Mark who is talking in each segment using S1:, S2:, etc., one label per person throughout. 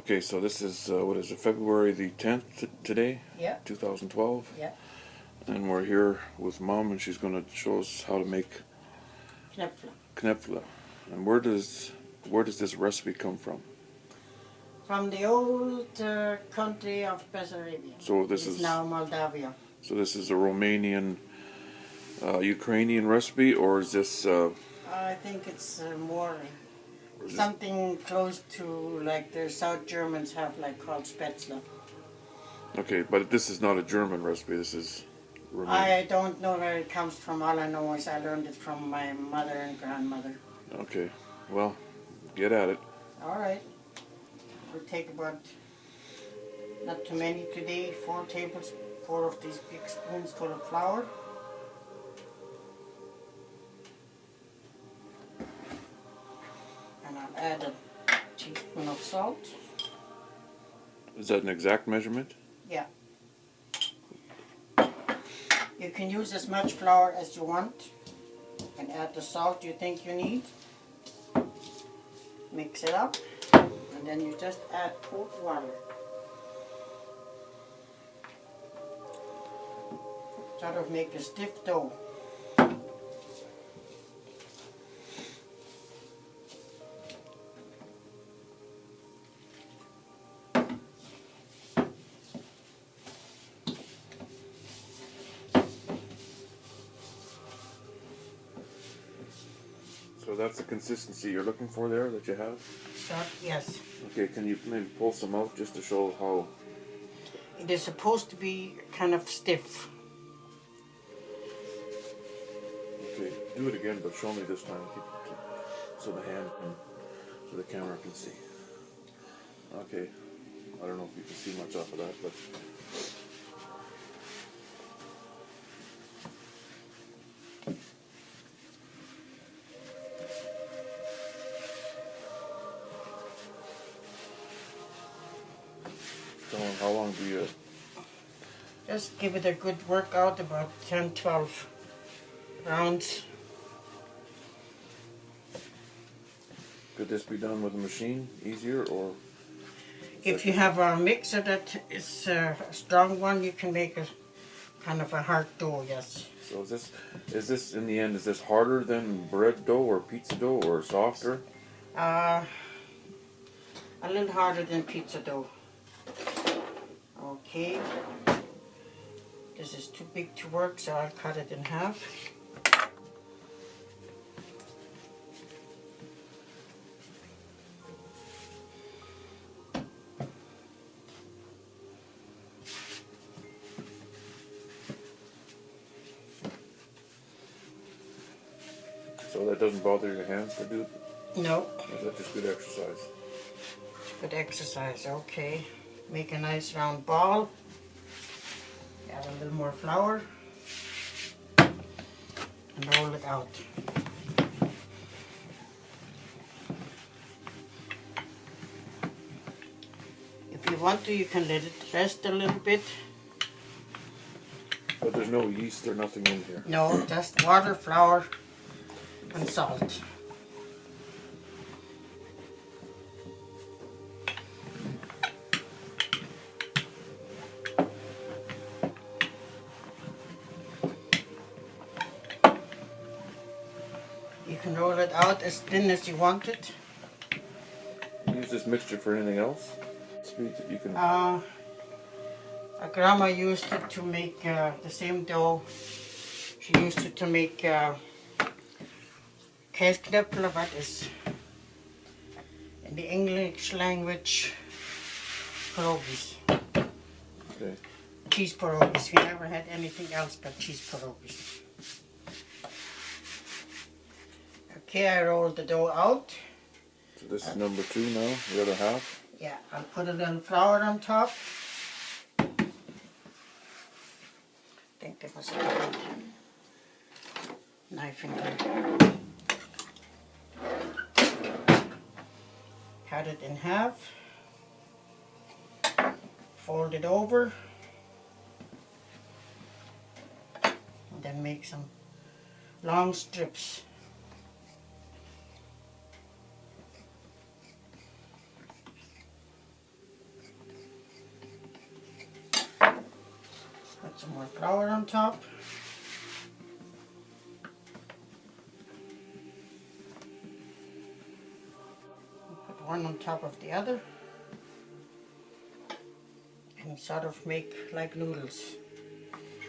S1: Okay, so this is, what is it, February the 10th today?
S2: Yeah.
S1: 2012?
S2: Yeah.
S1: And we're here with Mom, and she's going to show us how to make Knepfla. And where does this recipe come from?
S2: From the old country of Bessarabia.
S1: So this is
S2: now Moldavia.
S1: So this is a Romanian, Ukrainian recipe, or is this?
S2: I think it's more something close to like the South Germans have, like called Spätzle.
S1: Okay, but this is not a German recipe. This is Romanian.
S2: I don't know where it comes from. All I know is I learned it from my mother and grandmother.
S1: Okay, well, get at it.
S2: All right. We'll take about, not too many today, 4 of these big spoons full of flour. And I'll add a teaspoon of salt.
S1: Is that an exact measurement?
S2: Yeah. You can use as much flour as you want and add the salt you think you need. Mix it up, and then you just add cold water. Sort of make a stiff dough.
S1: So that's the consistency you're looking for there that you have?
S2: Yes.
S1: Okay, can you maybe pull some out just to show how?
S2: It is supposed to be kind of stiff.
S1: Okay, do it again, but show me this time, so the hand can, so the camera can see. Okay, I don't know if you can see much off of that, but. How long do you?
S2: Just give it a good workout, about 10-12 rounds.
S1: Could this be done with a machine easier, or?
S2: If you have a mixer that is a strong one, you can make a kind of a hard dough, yes.
S1: So is this in the end, is this harder than bread dough or pizza dough, or softer?
S2: A little harder than pizza dough. Okay, this is too big to work, so I'll cut it in half.
S1: So that doesn't bother your hands to do it?
S2: No.
S1: Or is that just good exercise?
S2: Good exercise, okay. Make a nice round ball. Add a little more flour. And roll it out. If you want to, you can let it rest a little bit.
S1: But there's no yeast or nothing in here?
S2: No, just water, flour, and salt. You can roll it out as thin as you want it.
S1: Use this mixture for anything else? Sweet that you can.
S2: Grandma used it to make the same dough. She used it to make Knepfla, that is in the English language, pierogies.
S1: Okay.
S2: Cheese pierogies. We never had anything else but cheese pierogies. Okay, I rolled the dough out.
S1: So this is number 2 now, the other half?
S2: Yeah, I'll put a little flour on top. I think there was a different knife in there. Cut it in half. Fold it over. And then make some long strips. some more flour on top. Put one on top of the other. And sort of make like noodles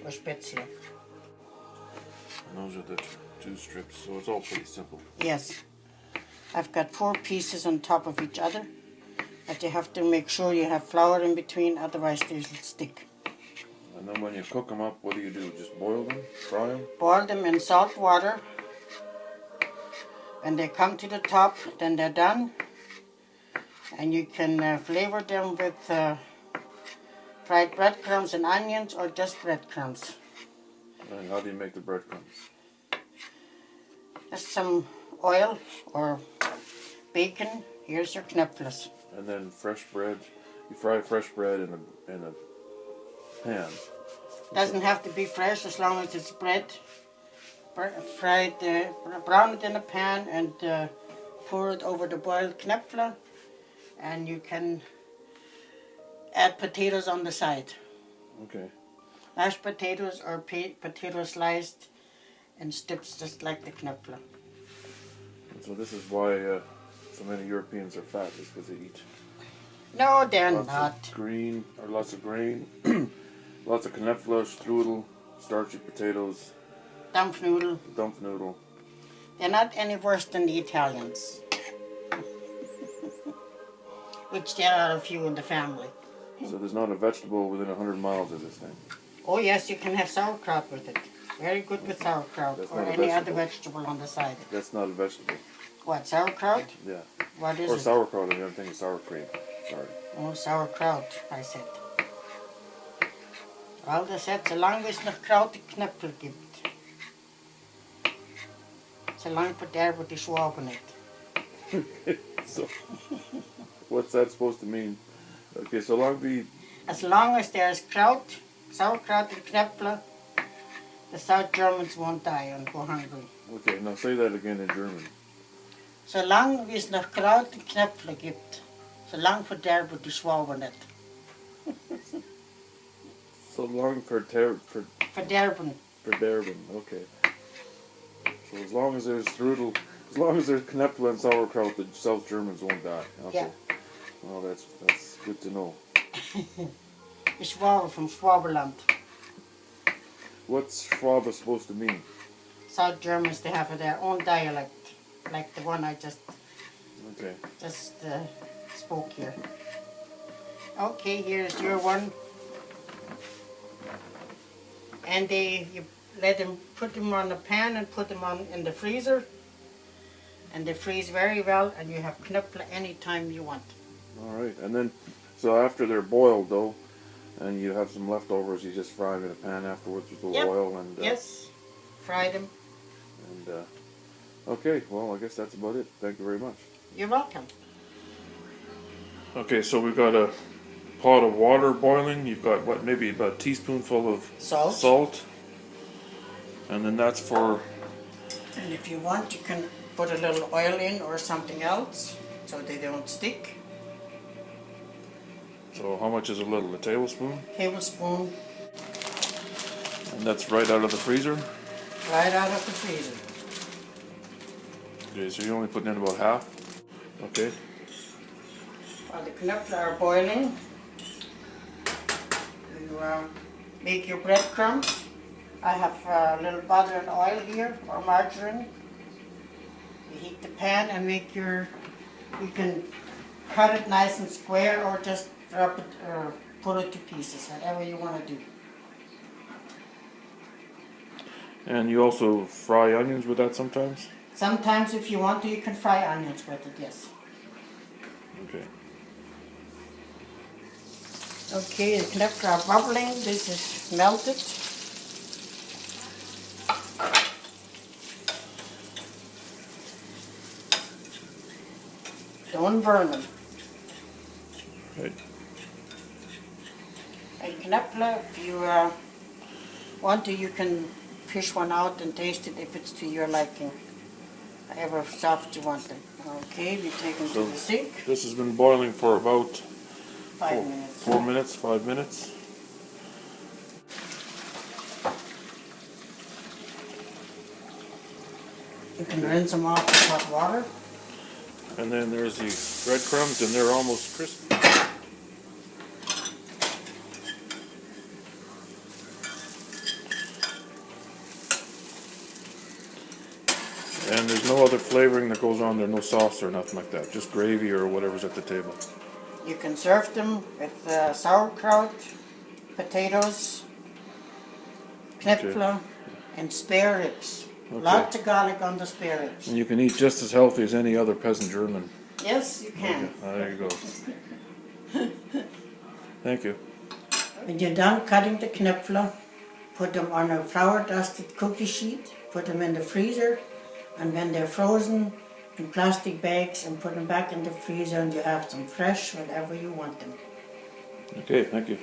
S2: or spätzle.
S1: And those are the two strips, so it's all pretty simple.
S2: Yes. I've got 4 pieces on top of each other, but you have to make sure you have flour in between, otherwise they'll stick.
S1: And then when you cook them up, what do? Just boil them? Fry them?
S2: Boil them in salt water. When they come to the top, then they're done. And you can flavor them with fried breadcrumbs and onions or just breadcrumbs.
S1: And how do you make the breadcrumbs?
S2: Just some oil or bacon. Here's your knepflas.
S1: And then fresh bread. You fry fresh bread in a pan.
S2: Doesn't have to be fresh as long as it's bread. Fried, brown it in a pan and pour it over the boiled knepfla. And you can add potatoes on the side.
S1: Okay.
S2: Mashed potatoes or potato sliced in strips just like the knepfla.
S1: So this is why so many Europeans are fat, is because they eat
S2: No, they're
S1: lots
S2: not.
S1: of lots of grain, lots of knepfla, strudel, starchy potatoes,
S2: Dampfnoodle. They're not any worse than the Italians. Which there are a few in the family.
S1: So there's not a vegetable within 100 miles of this thing.
S2: Oh yes, you can have sauerkraut with it. Very good with sauerkraut
S1: That's
S2: or
S1: not a
S2: any other
S1: vegetable.
S2: vegetable on the side.
S1: That's not a vegetable.
S2: What, sauerkraut?
S1: Yeah.
S2: What is
S1: Or
S2: it?
S1: sauerkraut, I'm thinking sour cream. Sorry.
S2: Oh, sauerkraut, I said. Well, das said, solange es noch Krautknöpfel gibt, solange verderben die Schwaben nicht.
S1: So, what's that supposed to mean? Okay, so
S2: As long as there's sauerkraut and Knöpfle, the South Germans won't die and go hungry.
S1: Okay, now say that again in German.
S2: Solange es noch Kraut und Knöpfle gibt, solange verderben die Schwaben nicht.
S1: So long
S2: Verderben.
S1: Verderben, okay. So as long as there's strudel, as long as there's knepfla and sauerkraut, the South Germans won't die. Okay.
S2: Yeah.
S1: Well, that's good to know.
S2: Die Schwaben from Schwaberland.
S1: What's Schwabe supposed to mean?
S2: South Germans, they have their own dialect, like the one I just spoke here. Okay, here's your one. And you put them on the pan and put them in the freezer. And they freeze very well, and you have knöpfle anytime you want.
S1: All right, and then, so after they're boiled though, and you have some leftovers, you just fry them in a pan afterwards with a little oil and.
S2: Yes, fry them.
S1: And okay, well, I guess that's about it. Thank you very much.
S2: You're welcome.
S1: Okay, so we've got a pot of water boiling. You've got what, maybe about a teaspoonful of salt. And then that's for.
S2: And if you want, you can put a little oil in or something else so they don't stick.
S1: So how much is a little? A tablespoon?
S2: Tablespoon.
S1: And that's right out of the freezer?
S2: Right out of the freezer.
S1: Okay, so you're only putting in about half? Okay.
S2: While the knöpfle are boiling, you make your breadcrumbs. I have a little butter and oil here, or margarine. You heat the pan and you can cut it nice and square or just drop it or put it to pieces, whatever you want to do.
S1: And you also fry onions with that sometimes?
S2: Sometimes if you want to, you can fry onions with it, yes.
S1: Okay.
S2: Okay, the knöpfle are bubbling. This is melted. Don't burn them.
S1: Right.
S2: And knöpfle, if you want to, you can fish one out and taste it if it's to your liking. However soft you want them. Okay, we take them to the sink.
S1: This has been boiling for about
S2: 5 minutes.
S1: 4 minutes, 5 minutes.
S2: You can rinse them off with hot water.
S1: And then there's the breadcrumbs, and they're almost crispy. And there's no other flavoring that goes on there, no sauce or nothing like that, just gravy or whatever's at the table.
S2: You can serve them with sauerkraut, potatoes, Knepfla, and spare ribs.
S1: Okay.
S2: Lots of garlic on the spare ribs.
S1: And you can eat just as healthy as any other peasant German.
S2: Yes, you can.
S1: Okay. There you go. Thank you.
S2: When you're done cutting the Knepfla, put them on a flour-dusted cookie sheet, put them in the freezer, and when they're frozen in plastic bags, and put them back in the freezer, and you have them fresh whenever you want them.
S1: Okay, thank you.